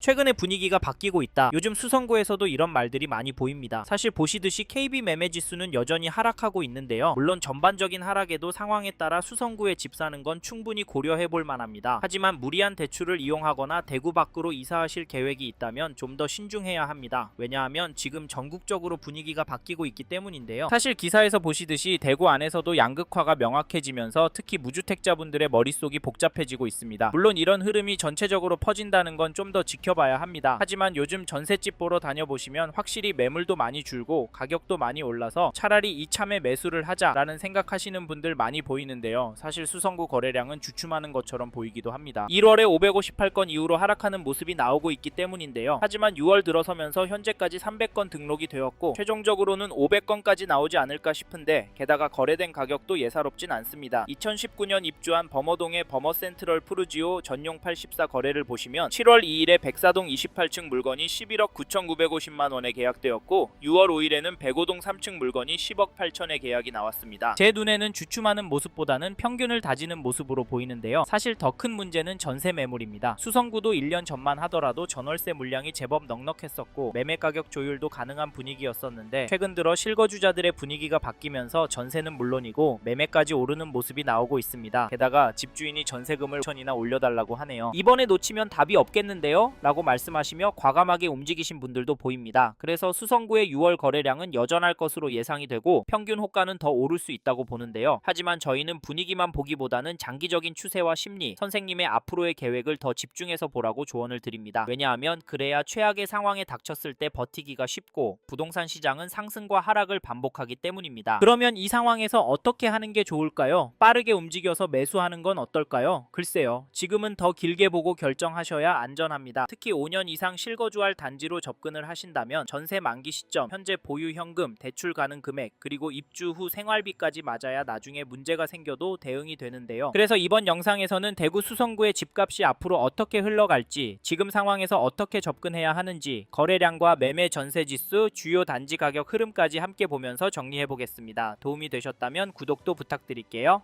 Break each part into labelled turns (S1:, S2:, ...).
S1: 최근에 분위기가 바뀌고 있다. 요즘 수성구에서도 이런 말들이 많이 보입니다. 사실 보시듯이 KB 매매 지수는 여전히 하락하고 있는데요. 물론 전반적인 하락에도 상황에 따라 수성구에 집 사는 건 충분히 고려해 볼 만합니다. 하지만 무리한 대출을 이용하거나 대구 밖으로 이사하실 계획이 있다면 좀 더 신중해야 합니다. 왜냐하면 지금 전국적으로 분위기가 바뀌고 있기 때문인데요. 사실 기사에서 보시듯이 대구 안에서도 양극화가 명확해지면서 특히 무주택자분들의 머릿속이 복잡해지고 있습니다. 물론 이런 흐름이 전체적으로 퍼진다는 건 좀 더 지켜봐야 합니다. 하지만 요즘 전셋집 보러 다녀보시면 확실히 매물도 많이 줄고 가격도 많이 올라서 차라리 이참에 매수를 하자라는 생각하시는 분들 많이 보이는데요. 사실 수성구 거래량은 주춤하는 것처럼 보이기도 합니다. 1월에 558건 이후로 하락하는 모습이 나오고 있기 때문인데요. 하지만 6월 들어서면서 현재까지 300건 등록이 되었고 최종적으로는 500건까지 나오지 않을까 싶은데 게다가 거래된 가격도 예사롭진 않습니다. 2019년 입주한 범어동의 범어센트럴 푸르지오 전용 84 거래를 보시면 7월 2일에 백사동 28층 물건이 11억 9,950만원에 계약되었고 6월 5일에는 백오동 3층 물건이 10억 8천에 계약이 나왔습니다. 제 눈에는 주춤하는 모습보다는 평균을 다지는 모습으로 보이는데요. 사실 더 큰 문제는 전세 매물입니다. 수성구도 1년 전만 하더라도 전월세 물량이 제법 넉넉했었고 매매 가격 조율도 가능한 분위기였었는데 최근 들어 실거주자들의 분위기가 바뀌면서 전세는 물론이고 매매까지 오르는 모습이 나오고 있습니다. 게다가 집주인이 전세금을 5천이나 올려달라고 하네요. 이번에 놓치면 답이 없겠는데요? 라고 말씀하시며 과감하게 움직이신 분들도 보입니다. 그래서 수성구의 6월 거래량은 여전할 것으로 예상이 되고 평균 호가는 더 오를 수 있다고 보는데요. 하지만 저희는 분위기만 보기보다는 장기적인 추세와 심리, 선생님의 앞으로의 계획을 더 집중해서 보라고 조언을 드립니다. 왜냐하면 그래야 최악의 상황에 닥쳤을 때 버티기가 쉽고 부동산 시장은 상승과 하락을 반복하기 때문입니다. 그러면 이 상황에서 어떻게 하는 게 좋을까요? 빠르게 움직여서 매수하는 건 어떨까요? 글쎄요. 지금은 더 길게 보고 결정하셔야 안전합니다. 특히 5년 이상 실거주할 단지로 접근을 하신다면 전세 만기 시점, 현재 보유 현금, 대출 가능 금액, 그리고 입주 후 생활비까지 맞아야 나중에 문제가 생겨도 대응이 되는데요. 그래서 이번 영상에서는 대구 수성구의 집값이 앞으로 어떻게 흘러갈지, 지금 상황에서 어떻게 접근해야 하는지, 거래량과 매매 전세 지수, 주요 단지 가격 흐름까지 함께 보면서 정리해 보겠습니다. 도움이 되셨다면 구독도 부탁드릴게요.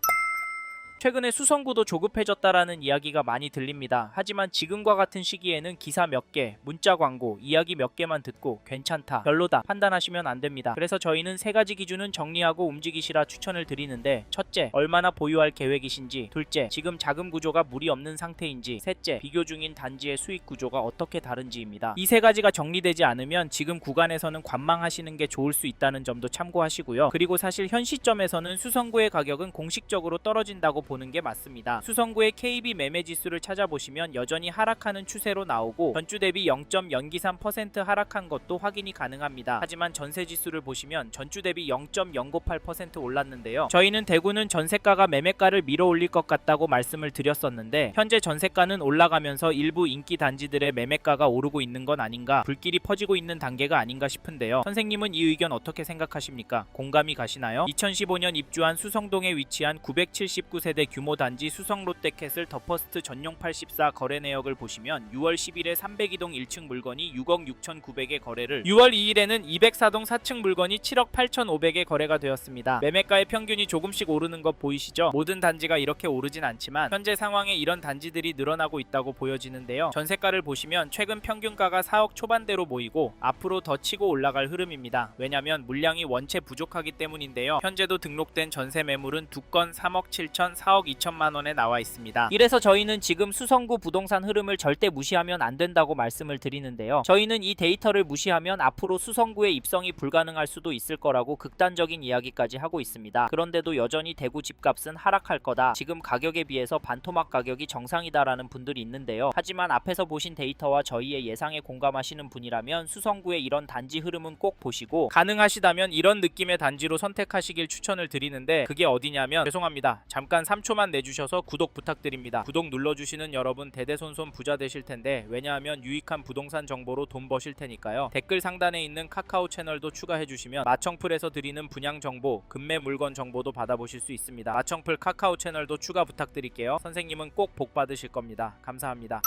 S1: 최근에 수성구도 조급해졌다라는 이야기가 많이 들립니다. 하지만 지금과 같은 시기에는 기사 몇 개, 문자 광고, 이야기 몇 개만 듣고 괜찮다, 별로다 판단하시면 안 됩니다. 그래서 저희는 세 가지 기준은 정리하고 움직이시라 추천을 드리는데, 첫째, 얼마나 보유할 계획이신지, 둘째, 지금 자금 구조가 무리 없는 상태인지, 셋째, 비교 중인 단지의 수익 구조가 어떻게 다른지입니다. 이 세 가지가 정리되지 않으면 지금 구간에서는 관망하시는 게 좋을 수 있다는 점도 참고하시고요. 그리고 사실 현 시점에서는 수성구의 가격은 공식적으로 떨어진다고 보는 게 맞습니다. 수성구의 KB 매매 지수를 찾아보시면 여전히 하락하는 추세로 나오고 전주 대비 0.023% 하락한 것도 확인이 가능합니다. 하지만 전세 지수를 보시면 전주 대비 0.098% 올랐는데요. 저희는 대구는 전세가가 매매가를 밀어올릴 것 같다고 말씀을 드렸었는데 현재 전세가는 올라가면서 일부 인기 단지들의 매매가가 오르고 있는 건 아닌가, 불길이 퍼지고 있는 단계가 아닌가 싶은데요. 선생님은 이 의견 어떻게 생각하십니까? 공감이 가시나요? 2015년 입주한 수성동에 위치한 979세대 규모 단지 수성 롯데캐슬 더퍼스트 전용 84 거래 내역을 보시면 6월 10일에 302동 1층 물건이 6억 6,900에 거래를, 6월 2일에는 204동 4층 물건이 7억 8,500에 거래가 되었습니다. 매매가의 평균이 조금씩 오르는 것 보이시죠? 모든 단지가 이렇게 오르진 않지만 현재 상황에 이런 단지들이 늘어나고 있다고 보여지는데요. 전세가를 보시면 최근 평균가가 4억 초반대로 보이고 앞으로 더 치고 올라갈 흐름입니다. 왜냐면 물량이 원체 부족하기 때문인데요. 현재도 등록된 전세 매물은 2건 3억 7천, 4억 2천만원에 나와 있습니다. 이래서 저희는 지금 수성구 부동산 흐름을 절대 무시하면 안 된다고 말씀을 드리는데요. 저희는 이 데이터를 무시하면 앞으로 수성구의 입성이 불가능할 수도 있을 거라고 극단적인 이야기까지 하고 있습니다. 그런데도 여전히 대구 집값은 하락할 거다, 지금 가격에 비해서 반토막 가격이 정상이다라는 분들이 있는데요. 하지만 앞에서 보신 데이터와 저희의 예상에 공감하시는 분이라면 수성구의 이런 단지 흐름은 꼭 보시고 가능하시다면 이런 느낌의 단지로 선택하시길 추천을 드리는데, 그게 어디냐면, 죄송합니다, 잠깐 3초만 내주셔서 구독 부탁드립니다. 구독 눌러주시는 여러분 대대손손 부자 되실 텐데, 왜냐하면 유익한 부동산 정보로 돈 버실 테니까요. 댓글 상단에 있는 카카오 채널도 추가해주시면 마청풀에서 드리는 분양 정보, 급매 물건 정보도 받아보실 수 있습니다. 마청풀 카카오 채널도 추가 부탁드릴게요. 선생님은 꼭 복 받으실 겁니다. 감사합니다.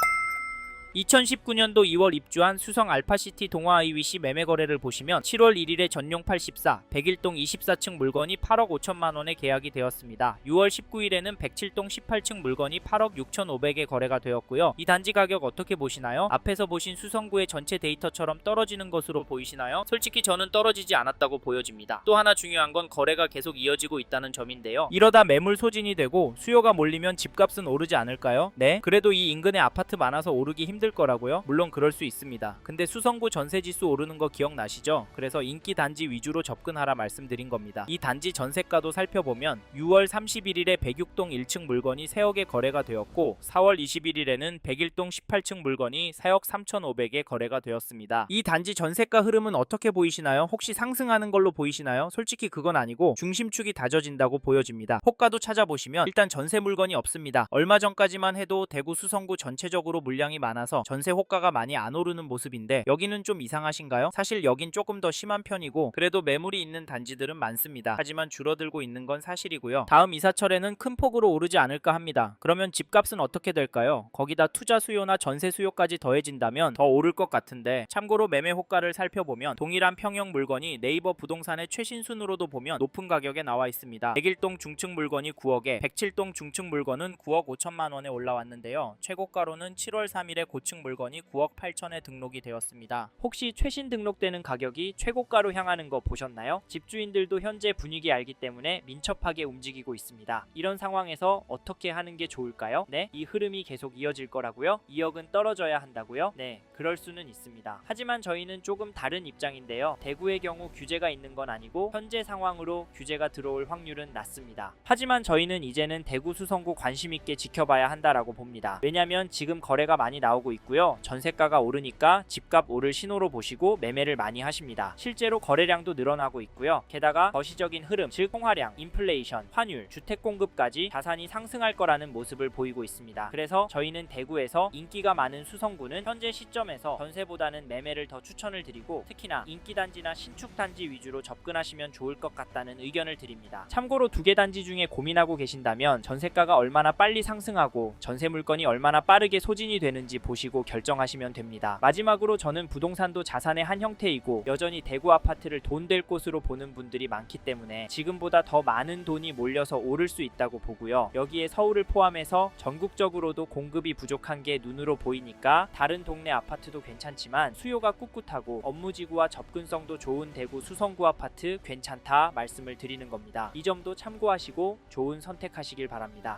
S1: 2019년도 2월 입주한 수성 알파시티 동아이위시 매매 거래를 보시면 7월 1일에 전용 84, 101동 24층 물건이 8억 5천만 원에 계약이 되었습니다. 6월 19일에는 107동 18층 물건이 8억 6,500에 거래가 되었고요. 이 단지 가격 어떻게 보시나요? 앞에서 보신 수성구의 전체 데이터처럼 떨어지는 것으로 보이시나요? 솔직히 저는 떨어지지 않았다고 보여집니다. 또 하나 중요한 건 거래가 계속 이어지고 있다는 점인데요. 이러다 매물 소진이 되고 수요가 몰리면 집값은 오르지 않을까요? 네? 그래도 이 인근에 아파트 많아서 오르기 힘들 거라고요? 물론 그럴 수 있습니다. 근데 수성구 전세지수 오르는 거 기억나시죠? 그래서 인기 단지 위주로 접근하라 말씀드린 겁니다. 이 단지 전세가도 살펴보면 6월 31일에 106동 1층 물건이 3억에 거래가 되었고 4월 21일에는 101동 18층 물건이 4억 3,500에 거래가 되었습니다. 이 단지 전세가 흐름은 어떻게 보이시나요? 혹시 상승하는 걸로 보이시나요? 솔직히 그건 아니고 중심축이 다져진다고 보여집니다. 호가도 찾아보시면 일단 전세 물건이 없습니다. 얼마 전까지만 해도 대구 수성구 전체적으로 물량이 많아서 전세 호가가 많이 안 오르는 모습인데 여기는 좀 이상하신가요? 사실 여긴 조금 더 심한 편이고 그래도 매물이 있는 단지들은 많습니다. 하지만 줄어들고 있는 건 사실이고요. 다음 이사철에는 큰 폭으로 오르지 않을까 합니다. 그러면 집값은 어떻게 될까요? 거기다 투자 수요나 전세 수요까지 더해진다면 더 오를 것 같은데 참고로 매매 호가를 살펴보면 동일한 평형 물건이 네이버 부동산의 최신 순으로도 보면 높은 가격에 나와 있습니다. 101동 중층 물건이 9억에 107동 중층 물건은 9억 5천만 원에 올라왔는데요. 최고가로는 7월 3일에 고층 물건이 9억 8천에 등록이 되었습니다. 혹시 최신 등록되는 가격이 최고가로 향하는 거 보셨나요? 집주인들도 현재 분위기 알기 때문에 민첩하게 움직이고 있습니다. 이런 상황에서 어떻게 하는 게 좋을까요? 네, 이 흐름이 계속 이어질 거라고요? 2억은 떨어져야 한다고요? 네, 그럴 수는 있습니다. 하지만 저희는 조금 다른 입장인데요. 대구의 경우 규제가 있는 건 아니고 현재 상황으로 규제가 들어올 확률은 낮습니다. 하지만 저희는 이제는 대구 수성구 관심 있게 지켜봐야 한다라고 봅니다. 왜냐면 지금 거래가 많이 나오고 있고요. 전세가가 오르니까 집값 오를 신호로 보시고 매매를 많이 하십니다. 실제로 거래량도 늘어나고 있고요. 게다가 거시적인 흐름, 즉 통화량, 인플레이션, 환율, 주택 공급까지 자산이 상승할 거라는 모습을 보이고 있습니다. 그래서 저희는 대구에서 인기가 많은 수성구는 현재 시점에서 전세보다는 매매를 더 추천을 드리고 특히나 인기단지나 신축단지 위주로 접근하시면 좋을 것 같다는 의견을 드립니다. 참고로 두 개 단지 중에 고민하고 계신다면 전세가가 얼마나 빨리 상승하고 전세 물건이 얼마나 빠르게 소진이 되는지 보시고 결정하시면 됩니다. 마지막으로 저는 부동산도 자산의 한 형태이고 여전히 대구 아파트를 돈 될 곳으로 보는 분들이 많기 때문에 지금보다 더 많은 돈이 몰려서 오를 수 있다고 보고요. 여기에 서울을 포함해서 전국적으로도 공급이 부족한 게 눈으로 보이니까 다른 동네 아파트도 괜찮지만 수요가 꿋꿋하고 업무지구와 접근성도 좋은 대구 수성구 아파트 괜찮다 말씀을 드리는 겁니다. 이 점도 참고하시고 좋은 선택하시길 바랍니다.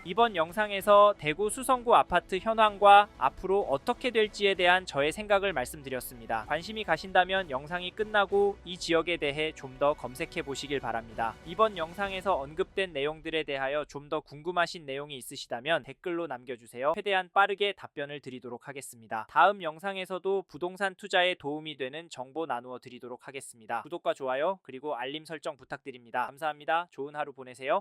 S1: 이번 영상에서 대구 수성구 아파트 현황과 앞으로 어떻게 될지에 대한 저의 생각을 말씀드렸습니다. 관심이 가신다면 영상이 끝나고 이 지역에 대해 좀 더 검색해 보시길 바랍니다. 이번 영상에서 언급된 내용들에 대하여 좀 더 궁금하신 내용이 있으시다면 댓글로 남겨주세요. 최대한 빠르게 답변을 드리도록 하겠습니다. 다음 영상에서도 부동산 투자에 도움이 되는 정보 나누어 드리도록 하겠습니다. 구독과 좋아요 그리고 알림 설정 부탁드립니다. 감사합니다. 좋은 하루 보내세요.